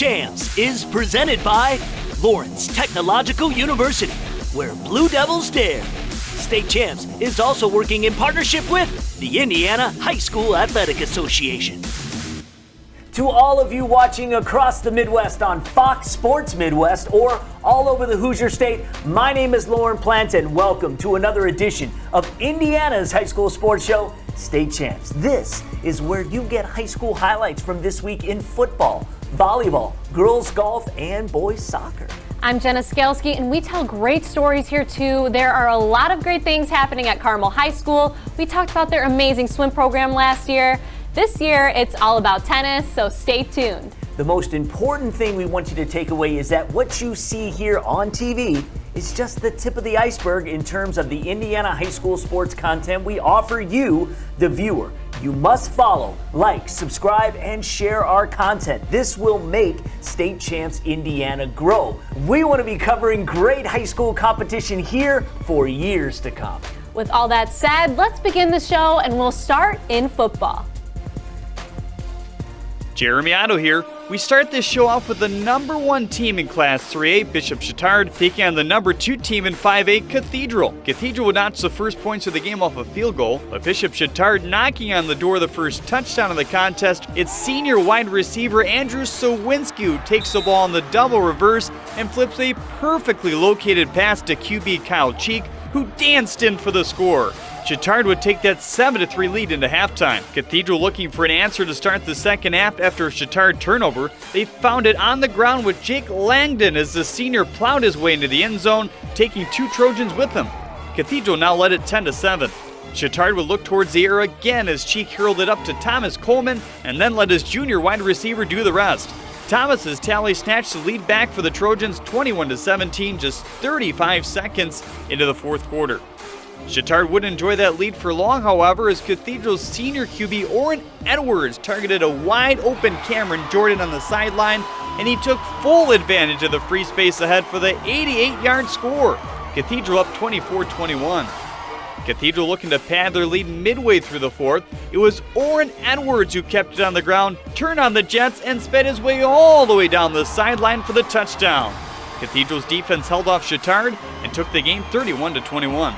CHAMPS is presented by Lawrence Technological University, where Blue Devils dare. State Champs is also working in partnership with the Indiana High School Athletic Association. To all of you watching across the Midwest on Fox Sports Midwest or all over the Hoosier State, my name is Lauren Plant and welcome to another edition of Indiana's high school sports show, State Champs. This is where you get high school highlights from this week in football, volleyball, girls golf, and boys soccer. I'm Jenna Skalski, and we tell great stories here too. There are a lot of great things happening at Carmel High School. We talked about their amazing swim program last year. This year, it's all about tennis, so stay tuned. The most important thing we want you to take away is that what you see here on TV is just the tip of the iceberg in terms of the Indiana high school sports content we offer you, the viewer. You must follow, like, subscribe, and share our content. This will make State Champs Indiana grow. We want to be covering great high school competition here for years to come. With all that said, let's begin the show, and we'll start in football. Jeremy Otto here. We start this show off with the number 1 team in Class 3A, Bishop Chatard, taking on the number 2 team in 5A, Cathedral. Cathedral would notch the first points of the game off a field goal, but Bishop Chatard knocking on the door of the first touchdown of the contest. It's senior wide receiver Andrew Sowinski who takes the ball in the double reverse and flips a perfectly located pass to QB Kyle Cheek, who danced in for the score. Chatard would take that 7-3 lead into halftime. Cathedral looking for an answer to start the second half after a Chatard turnover. They found it on the ground with Jake Langdon as the senior plowed his way into the end zone, taking 2 Trojans with him. Cathedral now led it 10-7. Chatard would look towards the air again as Cheek hurled it up to Thomas Coleman and then let his junior wide receiver do the rest. Thomas's tally snatched the lead back for the Trojans 21-17, just 35 seconds into the fourth quarter. Chatard wouldn't enjoy that lead for long, however, as Cathedral's senior QB Orrin Edwards targeted a wide-open Cameron Jordan on the sideline, and he took full advantage of the free space ahead for the 88-yard score. Cathedral up 24-21. Cathedral looking to pad their lead midway through the fourth. It was Orrin Edwards who kept it on the ground, turned on the Jets, and sped his way all the way down the sideline for the touchdown. Cathedral's defense held off Chatard and took the game 31-21.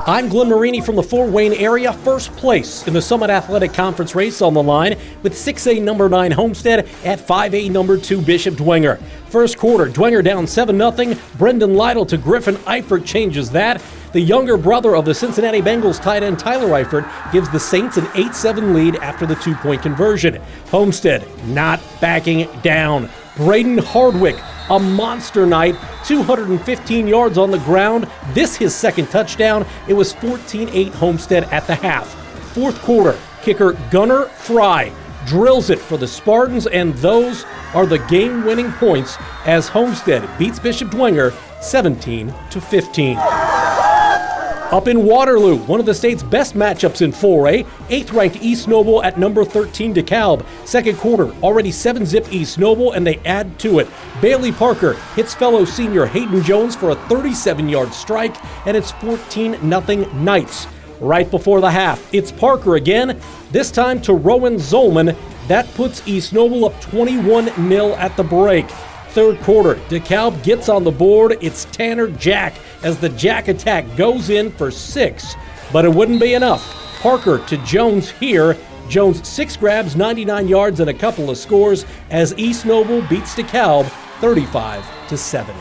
I'm Glenn Marini from the Fort Wayne area. First place in the Summit Athletic Conference race on the line with 6A number 9 Homestead at 5A number 2 Bishop Dwenger. First quarter, Dwenger down 7-0. Brendan Lytle to Griffin Eifert changes that. The younger brother of the Cincinnati Bengals tight end Tyler Eifert gives the Saints an 8-7 lead after the 2-point conversion. Homestead not backing down. Braden Hardwick, a monster night, 215 yards on the ground. This his second touchdown. It was 14-8 Homestead at the half. Fourth quarter, kicker Gunnar Fry drills it for the Spartans, and those are the game-winning points as Homestead beats Bishop Dwenger 17-15. Up in Waterloo, one of the state's best matchups in 4A, 8th-ranked East Noble at number 13 DeKalb. Second quarter, already 7-zip East Noble, and they add to it. Bailey Parker hits fellow senior Hayden Jones for a 37-yard strike, and it's 14-0 Knights. Right before the half, it's Parker again, this time to Rowan Zolman. That puts East Noble up 21-0 at the break. Third quarter, DeKalb gets on the board. It's Tanner Jack as the Jack attack goes in for 6. But it wouldn't be enough. Parker to Jones here. Jones 6 grabs, 99 yards, and a couple of scores as East Noble beats DeKalb 35-7.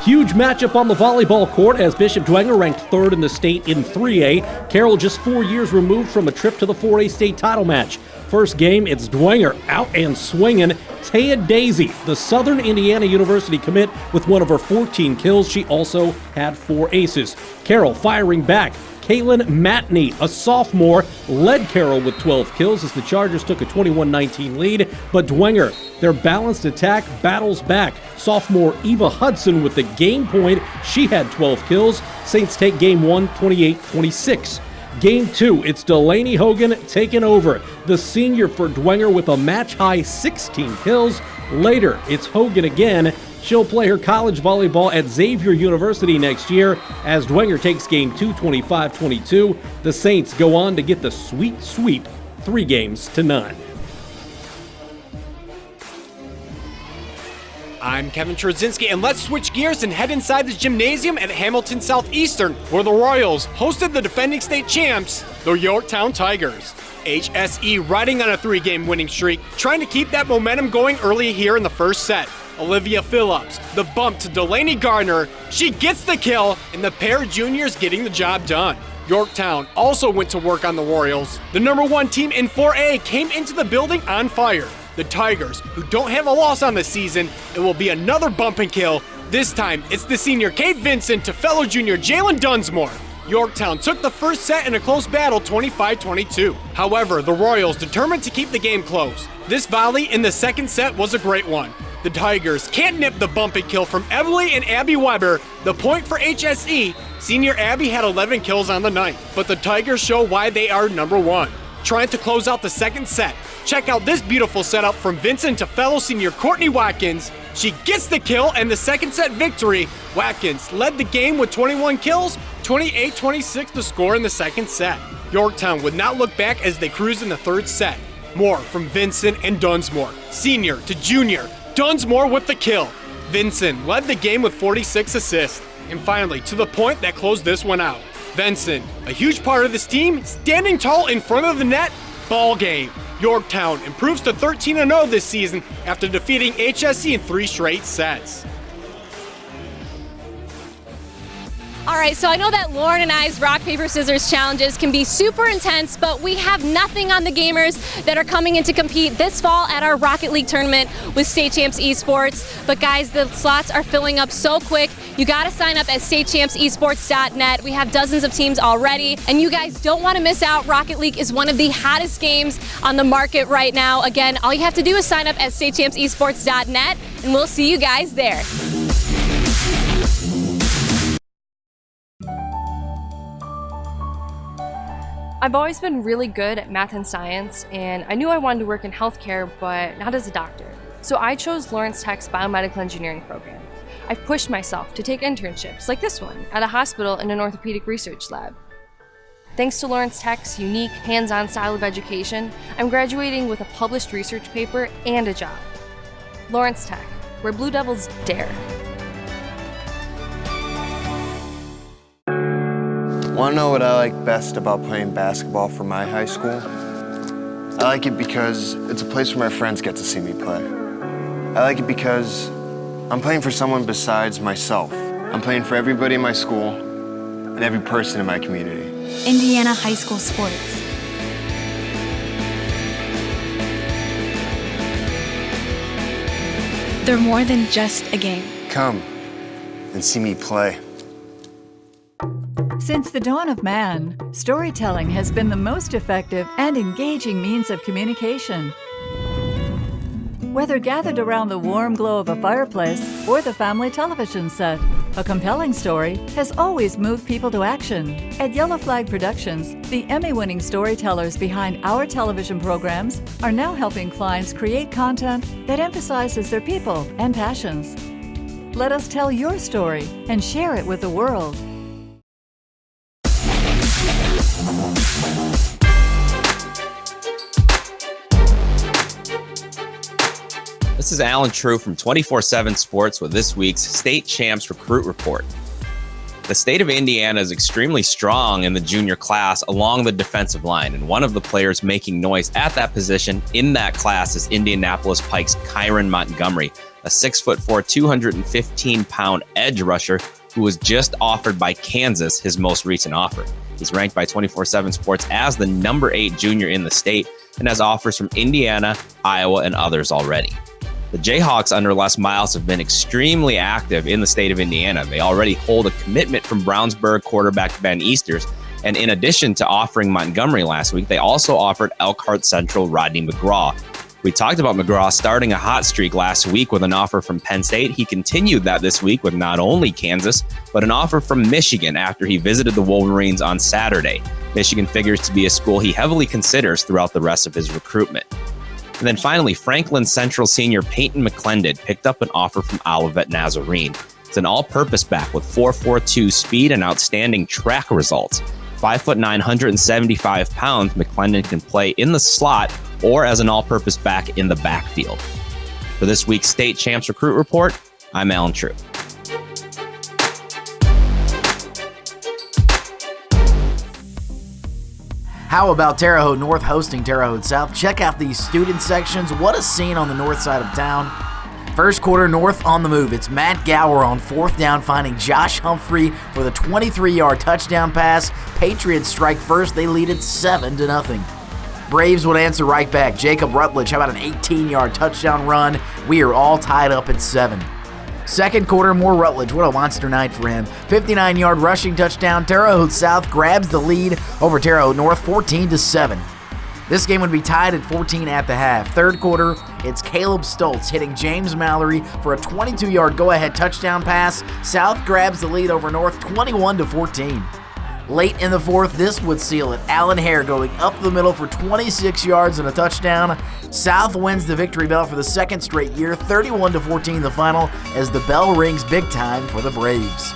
Huge matchup on the volleyball court as Bishop Dwenger ranked 3rd in the state in 3A. Carroll just 4 years removed from a trip to the 4A state title match. First game, it's Dwenger out and swinging. Taya Daisy, the Southern Indiana University commit, with one of her 14 kills. She also had 4 aces. Carroll firing back. Kaylin Matney, a sophomore, led Carroll with 12 kills as the Chargers took a 21-19 lead. But Dwenger, their balanced attack, battles back. Sophomore Eva Hudson with the game point. She had 12 kills. Saints take game 1, 28-26. Game 2, it's Delaney Hogan taking over. The senior for Dwenger with a match-high 16 kills. Later, it's Hogan again. She'll play her college volleyball at Xavier University next year as Dwenger takes Game 2 25-22. The Saints go on to get the sweet sweep 3-0. I'm Kevin Trzynski, and let's switch gears and head inside the gymnasium at Hamilton Southeastern, where the Royals hosted the defending state champs, the Yorktown Tigers. HSE riding on a 3-game winning streak, trying to keep that momentum going early here in the first set. Olivia Phillips, the bump to Delaney Gardner, she gets the kill, and the pair of juniors getting the job done. Yorktown also went to work on the Royals. The number 1 team in 4A came into the building on fire. The Tigers, who don't have a loss on the season, it will be another bump and kill. This time, it's the senior Kate Vincent to fellow junior Jalen Dunsmore. Yorktown took the first set in a close battle 25-22. However, the Royals determined to keep the game close. This volley in the second set was a great one. The Tigers can't nip the bump and kill from Emily and Abby Weber. The point for HSE, senior Abby had 11 kills on the night. But the Tigers show why they are number 1. Trying to close out the second set. Check out this beautiful setup from Vincent to fellow senior Courtney Watkins. She gets the kill and the second set victory. Watkins led the game with 21 kills, 28-26 to score in the second set. Yorktown would not look back as they cruised in the third set. More from Vincent and Dunsmore. Senior to junior, Dunsmore with the kill. Vincent led the game with 46 assists. And finally, to the point that closed this one out. Vincent, a huge part of this team, standing tall in front of the net, ball game. Yorktown improves to 13-0 this season after defeating HSE in 3 straight sets. All right, so I know that Lauren and I's rock, paper, scissors challenges can be super intense, but we have nothing on the gamers that are coming in to compete this fall at our Rocket League tournament with State Champs Esports. But guys, the slots are filling up so quick. You gotta sign up at statechampsesports.net. We have dozens of teams already, and you guys don't wanna miss out. Rocket League is one of the hottest games on the market right now. Again, all you have to do is sign up at statechampsesports.net, and we'll see you guys there. I've always been really good at math and science, and I knew I wanted to work in healthcare, but not as a doctor. So I chose Lawrence Tech's biomedical engineering program. I've pushed myself to take internships, like this one, at a hospital in an orthopedic research lab. Thanks to Lawrence Tech's unique, hands-on style of education, I'm graduating with a published research paper and a job. Lawrence Tech, where Blue Devils dare. Want to know what I like best about playing basketball for my high school? I like it because it's a place where my friends get to see me play. I like it because I'm playing for someone besides myself. I'm playing for everybody in my school and every person in my community. Indiana high school sports. They're more than just a game. Come and see me play. Since the dawn of man, storytelling has been the most effective and engaging means of communication. Whether gathered around the warm glow of a fireplace or the family television set, a compelling story has always moved people to action. At Yellow Flag Productions, the Emmy-winning storytellers behind our television programs are now helping clients create content that emphasizes their people and passions. Let us tell your story and share it with the world. This is Alan True from 24/7 Sports with this week's State Champs Recruit Report. The state of Indiana is extremely strong in the junior class along the defensive line, and one of the players making noise at that position in that class is Indianapolis Pike's Kyron Montgomery, a 6'4", 215-pound edge rusher who was just offered by Kansas his most recent offer. He's ranked by 24/7 Sports as the number 8 junior in the state and has offers from Indiana, Iowa, and others already. The Jayhawks under Les Miles have been extremely active in the state of Indiana. They already hold a commitment from Brownsburg quarterback Ben Easters, and in addition to offering Montgomery last week, they also offered Elkhart Central Rodney McGraw. We talked about McGraw starting a hot streak last week with an offer from Penn State. He continued that this week with not only Kansas, but an offer from Michigan after he visited the Wolverines on Saturday. Michigan figures to be a school he heavily considers throughout the rest of his recruitment. And then finally, Franklin Central senior Peyton McClendon picked up an offer from Olivet Nazarene. It's an all-purpose back with 4.42 speed and outstanding track results. 5'9", 175 pounds, McClendon can play in the slot or as an all-purpose back in the backfield. For this week's State Champs Recruit Report, I'm Alan True. How about Terre Haute North hosting Terre Haute South? Check out these student sections. What a scene on the north side of town. First quarter, North on the move. It's Matt Gower on fourth down, finding Josh Humphrey for the 23-yard touchdown pass. Patriots strike first. They lead it 7-0. Braves would answer right back. Jacob Rutledge, how about an 18-yard touchdown run? We are all tied up at 7. Second quarter, more Rutledge. What a monster night for him. 59-yard rushing touchdown. Terre Haute South grabs the lead over Terre Haute North, 14-7. This game would be tied at 14 at the half. Third quarter, it's Caleb Stoltz hitting James Mallory for a 22-yard go-ahead touchdown pass. South grabs the lead over North, 21-14. Late in the fourth, this would seal it. Allen Hare going up the middle for 26 yards and a touchdown. South wins the victory bell for the second straight year, 31-14 the final, as the bell rings big time for the Braves.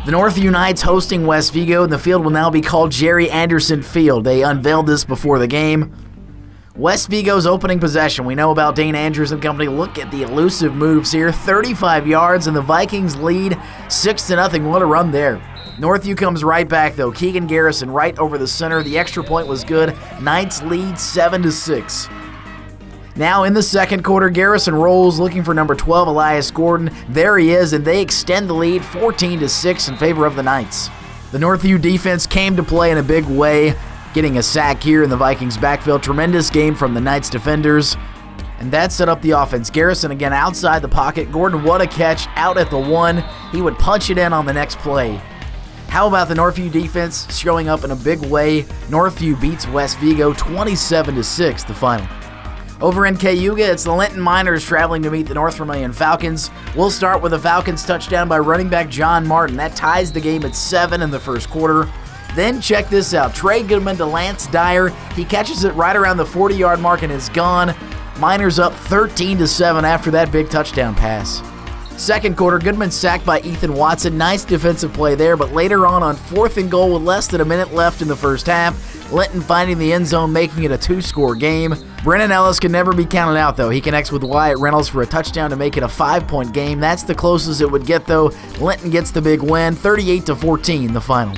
The North unites hosting West Vigo, and the field will now be called Jerry Anderson Field. They unveiled this before the game. West Vigo's opening possession. We know about Dane Andrews and company. Look at the elusive moves here. 35 yards, and the Vikings lead 6-0. What a run there. Northview comes right back, though. Keegan Garrison right over the center. The extra point was good. Knights lead 7-6. Now in the second quarter, Garrison rolls looking for number 12, Elias Gordon. There he is, and they extend the lead 14-6 in favor of the Knights. The Northview defense came to play in a big way, getting a sack here in the Vikings' backfield. Tremendous game from the Knights defenders. And that set up the offense. Garrison again outside the pocket. Gordon, what a catch, out at the 1. He would punch it in on the next play. How about the Northview defense showing up in a big way? Northview beats West Vigo 27-6, the final. Over in Cayuga, it's the Linton Miners traveling to meet the North Vermilion Falcons. We'll start with a Falcons touchdown by running back John Martin. That ties the game at 7 in the first quarter. Then check this out. Trey Goodman to Lance Dyer. He catches it right around the 40-yard mark and is gone. Miners up 13-7 after that big touchdown pass. Second quarter, Goodman sacked by Ethan Watson. Nice defensive play there, but later on 4th and goal with less than a minute left in the first half, Linton finding the end zone, making it a 2-score game. Brennan Ellis can never be counted out, though. He connects with Wyatt Reynolds for a touchdown to make it a 5-point game. That's the closest it would get, though. Linton gets the big win, 38-14, the final.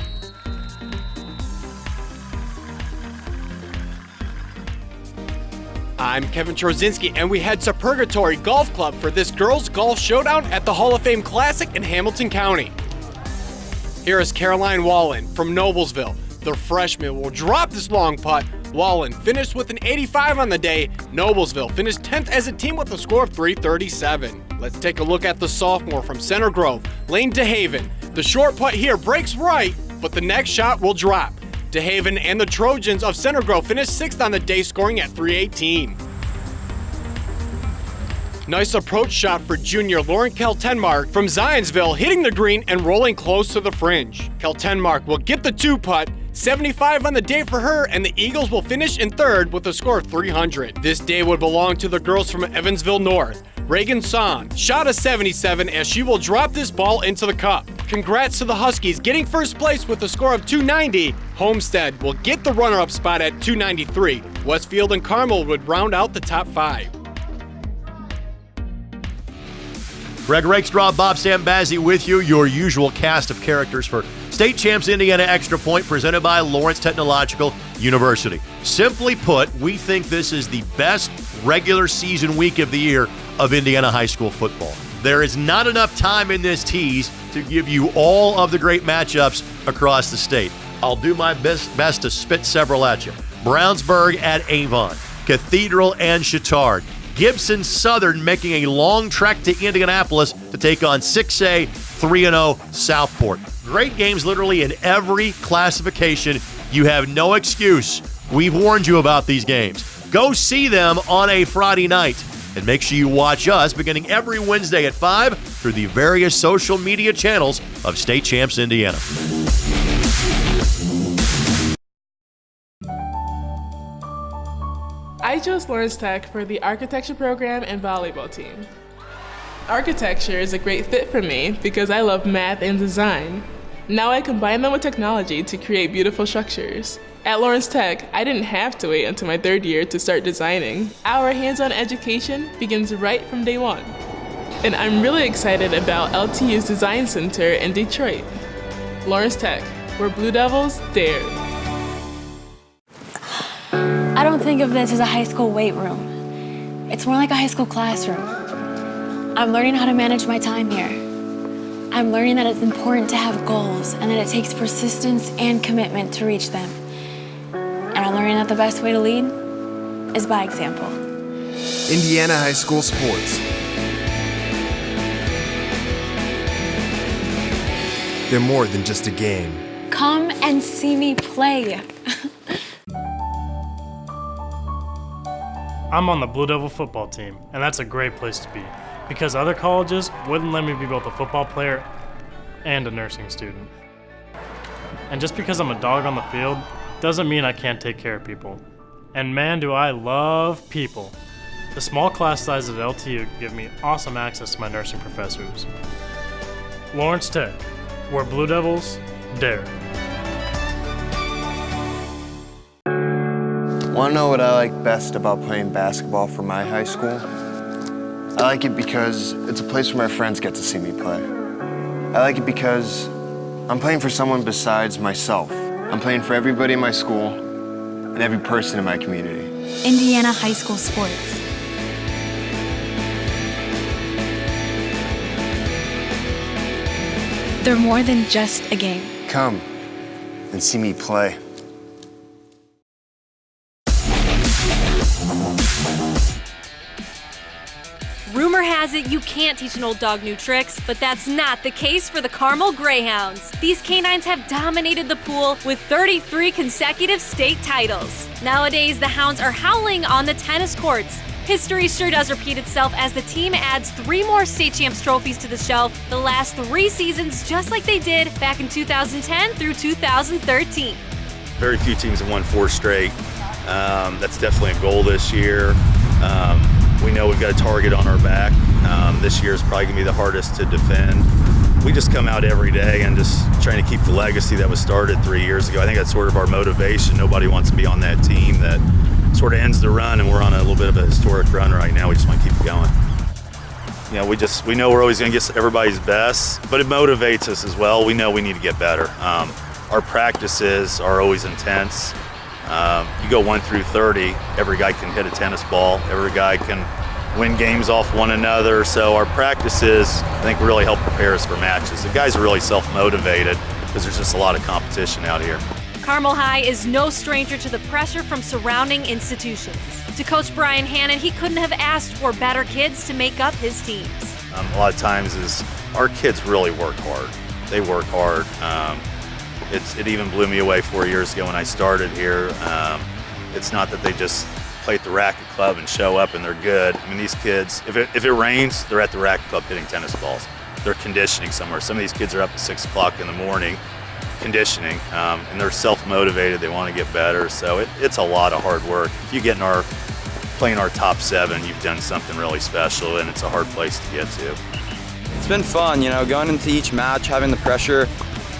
I'm Kevin Trozinski, and we head to Purgatory Golf Club for this girls' golf showdown at the Hall of Fame Classic in Hamilton County. Here is Caroline Wallen from Noblesville. The freshman will drop this long putt. Wallen finished with an 85 on the day. Noblesville finished 10th as a team with a score of 337. Let's take a look at the sophomore from Center Grove, Lane DeHaven. The short putt here breaks right, but the next shot will drop. DeHaven and the Trojans of Center Grove finished 6th on the day, scoring at 318. Nice approach shot for junior Lauren Keltenmark from Zionsville, hitting the green and rolling close to the fringe. Keltenmark will get the 2-putt, 75 on the day for her, and the Eagles will finish in 3rd with a score of 300. This day would belong to the girls from Evansville North. Reagan Son shot a 77 as she will drop this ball into the cup. Congrats to the Huskies getting first place with a score of 290. Homestead will get the runner-up spot at 293. Westfield and Carmel would round out the top 5. Greg Rakestraw, Bob Stambazzi with you, your usual cast of characters for State Champs Indiana Extra Point, presented by Lawrence Technological University. Simply put, we think this is the best regular season week of the year of Indiana high school football. There is not enough time in this tease to give you all of the great matchups across the state. I'll do my best to spit several at you. Brownsburg at Avon, Cathedral and Chittard, Gibson Southern making a long trek to Indianapolis to take on 6A 3-0 Southport. Great games literally in every classification. You have no excuse. We've warned you about these games. Go see them on a Friday night. And make sure you watch us beginning every Wednesday at 5 through the various social media channels of State Champs Indiana. I chose Lawrence Tech for the architecture program and volleyball team. Architecture is a great fit for me because I love math and design. Now I combine them with technology to create beautiful structures. At Lawrence Tech, I didn't have to wait until my third year to start designing. Our hands-on education begins right from day one. And I'm really excited about LTU's Design Center in Detroit. Lawrence Tech, where Blue Devils dare. I don't think of this as a high school weight room. It's more like a high school classroom. I'm learning how to manage my time here. I'm learning that it's important to have goals and that it takes persistence and commitment to reach them. And I'm learning that the best way to lead is by example. Indiana High School Sports. They're more than just a game. Come and see me play. I'm on the Blue Devil football team, and that's a great place to be, because other colleges wouldn't let me be both a football player and a nursing student. And just because I'm a dog on the field doesn't mean I can't take care of people. And man, do I love people. The small class size at LTU give me awesome access to my nursing professors. Lawrence Tech, where Blue Devils dare. Want to know what I like best about playing basketball for my high school? I like it because it's a place where my friends get to see me play. I like it because I'm playing for someone besides myself. I'm playing for everybody in my school and every person in my community. Indiana High School Sports. They're more than just a game. Come and see me play. Rumor has it you can't teach an old dog new tricks, but that's not the case for the Carmel Greyhounds. These canines have dominated the pool with 33 consecutive state titles. Nowadays, the Hounds are howling on the tennis courts. History sure does repeat itself as the team adds 3 more state champs trophies to the shelf the last 3 seasons, just like they did back in 2010 through 2013. Very few teams have won 4 straight. That's definitely a goal this year. We know we've got a target on our back. This year is probably going to be the hardest to defend. We just come out every day and just trying to keep the legacy that was started 3 years ago. I think that's sort of our motivation. Nobody wants to be on that team that sort of ends the run, and we're on a little bit of a historic run right now. We just want to keep it going. You know, we know we're always going to get everybody's best, but it motivates us as well. We know we need to get better. Our practices are always intense. You go 1 through 30, every guy can hit a tennis ball. Every guy can win games off one another. So our practices, I think, really help prepare us for matches. The guys are really self-motivated because there's just a lot of competition out here. Carmel High is no stranger to the pressure from surrounding institutions. To Coach Brian Hannon, he couldn't have asked for better kids to make up his teams. A lot of times is our kids really work hard. They work hard. It even blew me away 4 years ago when I started here. It's not that they just play at the racket club and show up and they're good. I mean, these kids, if it rains, they're at the racket club hitting tennis balls. They're conditioning somewhere. Some of these kids are up at 6 o'clock in the morning conditioning, and they're self-motivated. They want to get better. So it's a lot of hard work. If you get playing our top 7, you've done something really special, and it's a hard place to get to. It's been fun, you know, going into each match, having the pressure.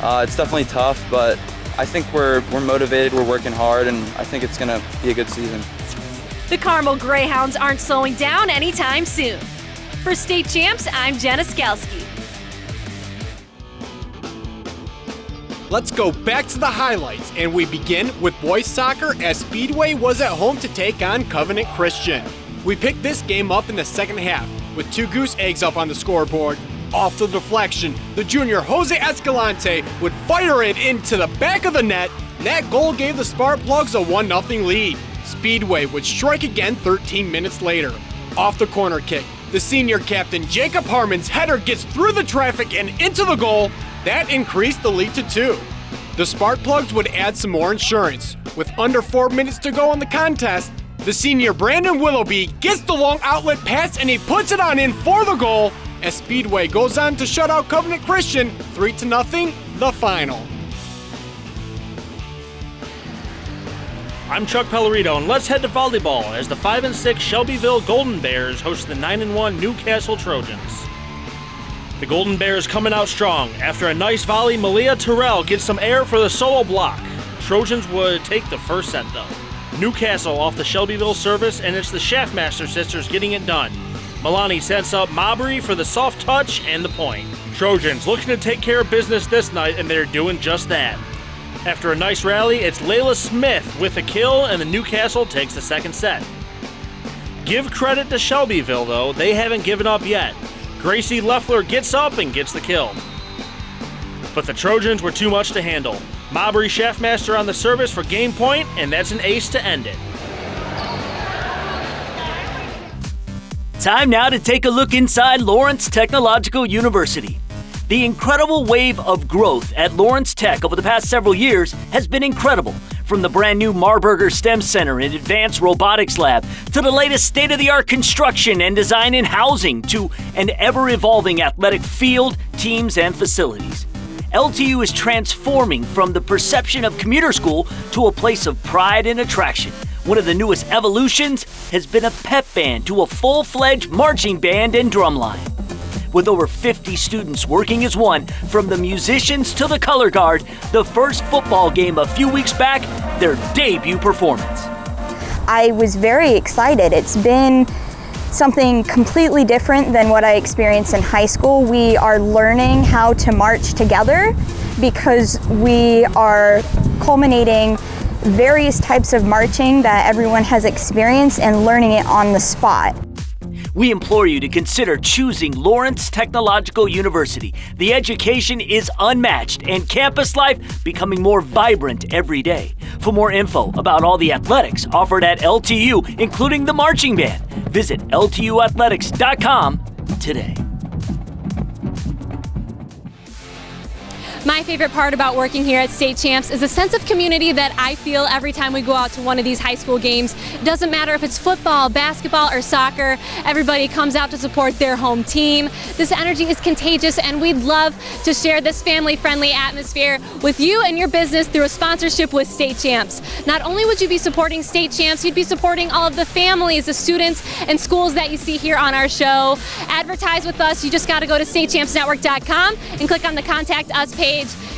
It's definitely tough, but I think we're motivated, we're working hard, and I think it's going to be a good season. The Carmel Greyhounds aren't slowing down anytime soon. For State Champs, I'm Jenna Skalski. Let's go back to the highlights, and we begin with boys soccer as Speedway was at home to take on Covenant Christian. We picked this game up in the second half with 2 goose eggs up on the scoreboard. Off the deflection, the junior Jose Escalante would fire it into the back of the net, and that goal gave the Sparkplugs a 1-0 lead. Speedway would strike again 13 minutes later. Off the corner kick, the senior captain Jacob Harmon's header gets through the traffic and into the goal. That increased the lead to 2. The Sparkplugs would add some more insurance. With under 4 minutes to go in the contest, the senior Brandon Willoughby gets the long outlet pass and he puts it on in for the goal, as Speedway goes on to shut out Covenant Christian 3-0, the final. I'm Chuck Pellerito, and let's head to volleyball as the 5-6 Shelbyville Golden Bears host the 9-1 Newcastle Trojans. The Golden Bears coming out strong. After a nice volley, Malia Terrell gets some air for the solo block. Trojans would take the first set though. Newcastle off the Shelbyville service, and it's the Shaftmaster sisters getting it done. Milani sets up Mabry for the soft touch and the point. Trojans looking to take care of business this night, and they're doing just that. After a nice rally, it's Layla Smith with a kill, and the Newcastle takes the second set. Give credit to Shelbyville, though. They haven't given up yet. Gracie Leffler gets up and gets the kill. But the Trojans were too much to handle. Mabry Shaftmaster on the service for game point, and that's an ace to end it. Time now to take a look inside Lawrence Technological University. The incredible wave of growth at Lawrence Tech over the past several years has been incredible. From the brand new Marburger STEM Center and Advanced Robotics Lab, to the latest state-of-the-art construction and design in housing, to an ever-evolving athletic field, teams, and facilities. LTU is transforming from the perception of commuter school to a place of pride and attraction. One of the newest evolutions has been a pep band to a full-fledged marching band and drumline. With over 50 students working as one, from the musicians to the color guard, the first football game a few weeks back, their debut performance. I was very excited. It's been something completely different than what I experienced in high school. We are learning how to march together because we are culminating various types of marching that everyone has experienced and learning it on the spot. We implore you to consider choosing Lawrence Technological University. The education is unmatched and campus life becoming more vibrant every day. For more info about all the athletics offered at LTU, including the marching band, visit ltuathletics.com today. My favorite part about working here at State Champs is a sense of community that I feel every time we go out to one of these high school games. It doesn't matter if it's football, basketball, or soccer, everybody comes out to support their home team. This energy is contagious, and we'd love to share this family-friendly atmosphere with you and your business through a sponsorship with State Champs. Not only would you be supporting State Champs, you'd be supporting all of the families, the students, and schools that you see here on our show. Advertise with us. You just got to go to statechampsnetwork.com and click on the Contact Us page.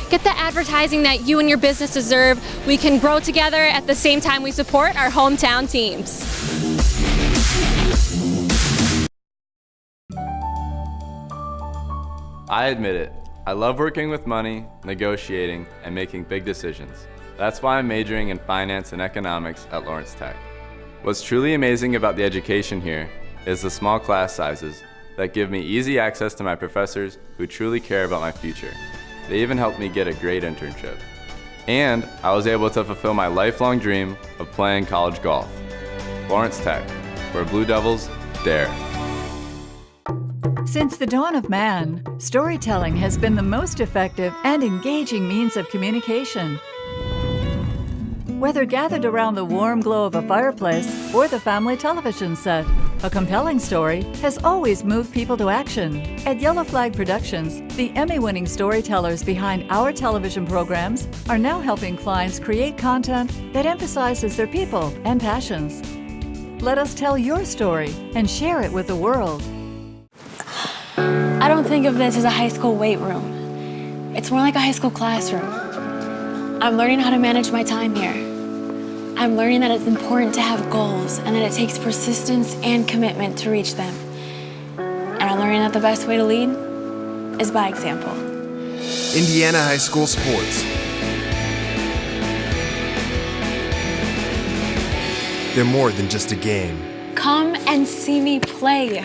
Get the advertising that you and your business deserve. We can grow together at the same time we support our hometown teams. I admit it. I love working with money, negotiating, and making big decisions. That's why I'm majoring in finance and economics at Lawrence Tech. What's truly amazing about the education here is the small class sizes that give me easy access to my professors who truly care about my future. They even helped me get a great internship. And I was able to fulfill my lifelong dream of playing college golf. Lawrence Tech, where Blue Devils dare. Since the dawn of man, storytelling has been the most effective and engaging means of communication. Whether gathered around the warm glow of a fireplace or the family television set, a compelling story has always moved people to action. At Yellow Flag Productions, the Emmy-winning storytellers behind our television programs are now helping clients create content that emphasizes their people and passions. Let us tell your story and share it with the world. I don't think of this as a high school weight room. It's more like a high school classroom. I'm learning how to manage my time here. I'm learning that it's important to have goals and that it takes persistence and commitment to reach them. And I'm learning that the best way to lead is by example. Indiana High School Sports. They're more than just a game. Come and see me play.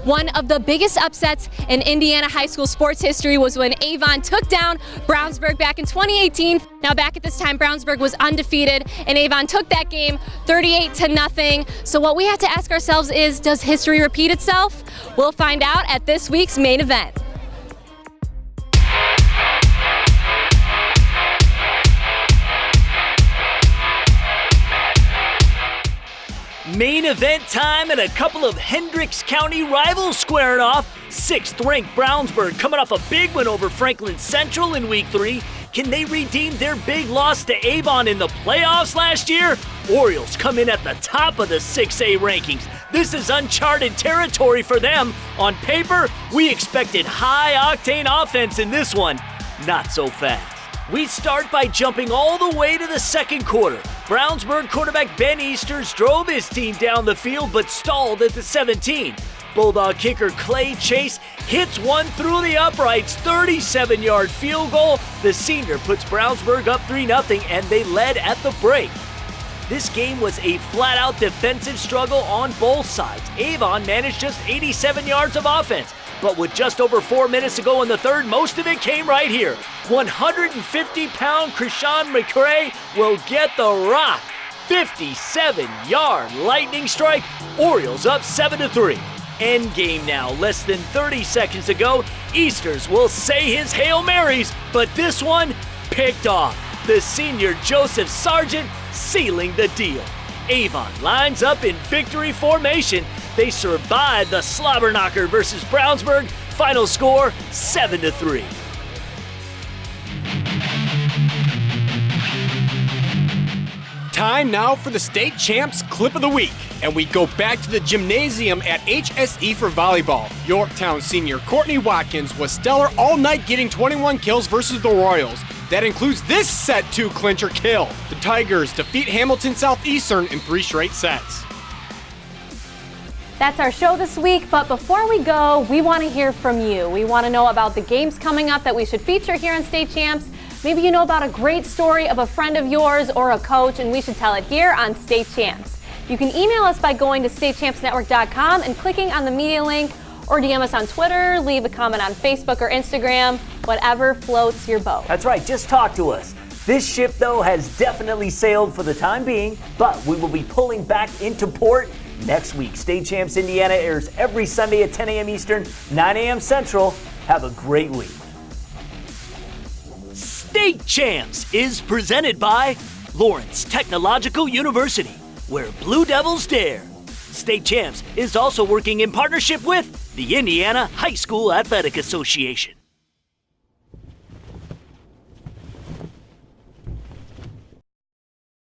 One of the biggest upsets in Indiana high school sports history was when Avon took down Brownsburg back in 2018. Now back at this time, Brownsburg was undefeated and Avon took that game 38-0. So what we have to ask ourselves is, does history repeat itself? We'll find out at this week's main event. Main event time and a couple of Hendricks County rivals squaring off. 6th-ranked Brownsburg coming off a big win over Franklin Central in Week 3. Can they redeem their big loss to Avon in the playoffs last year? Orioles come in at the top of the 6A rankings. This is uncharted territory for them. On paper, we expected high-octane offense in this one. Not so fast. We start by jumping all the way to the second quarter. Brownsburg quarterback Ben Easters drove his team down the field but stalled at the 17. Bulldog kicker Clay Chase hits one through the uprights, 37-yard field goal. The senior puts Brownsburg up 3-0, and they led at the break. This game was a flat-out defensive struggle on both sides. Avon managed just 87 yards of offense, but with just over 4 minutes to go in the third, most of it came right here. 150-pound Krishan McCray will get the rock. 57-yard lightning strike. Orioles up 7-3. End game now, less than 30 seconds to go. Easters will say his Hail Marys, but this one picked off. The senior Joseph Sargent sealing the deal. Avon lines up in victory formation. They survive the slobber knocker versus Brownsburg. Final score 7-3. Time now for the State Champs Clip of the Week. And we go back to the gymnasium at HSE for volleyball. Yorktown senior Courtney Watkins was stellar all night, getting 21 kills versus the Royals. That includes this set 2 clincher kill. The Tigers defeat Hamilton Southeastern in 3 straight sets. That's our show this week, but before we go, we want to hear from you. We want to know about the games coming up that we should feature here on State Champs. Maybe you know about a great story of a friend of yours or a coach, and we should tell it here on State Champs. You can email us by going to statechampsnetwork.com and clicking on the media link, or DM us on Twitter, leave a comment on Facebook or Instagram, whatever floats your boat. That's right, just talk to us. This ship, though, has definitely sailed for the time being, but we will be pulling back into port next week. State Champs Indiana airs every Sunday at 10 a.m. Eastern, 9 a.m. Central. Have a great week. State Champs is presented by Lawrence Technological University, where Blue Devils dare. State Champs is also working in partnership with the Indiana High School Athletic Association.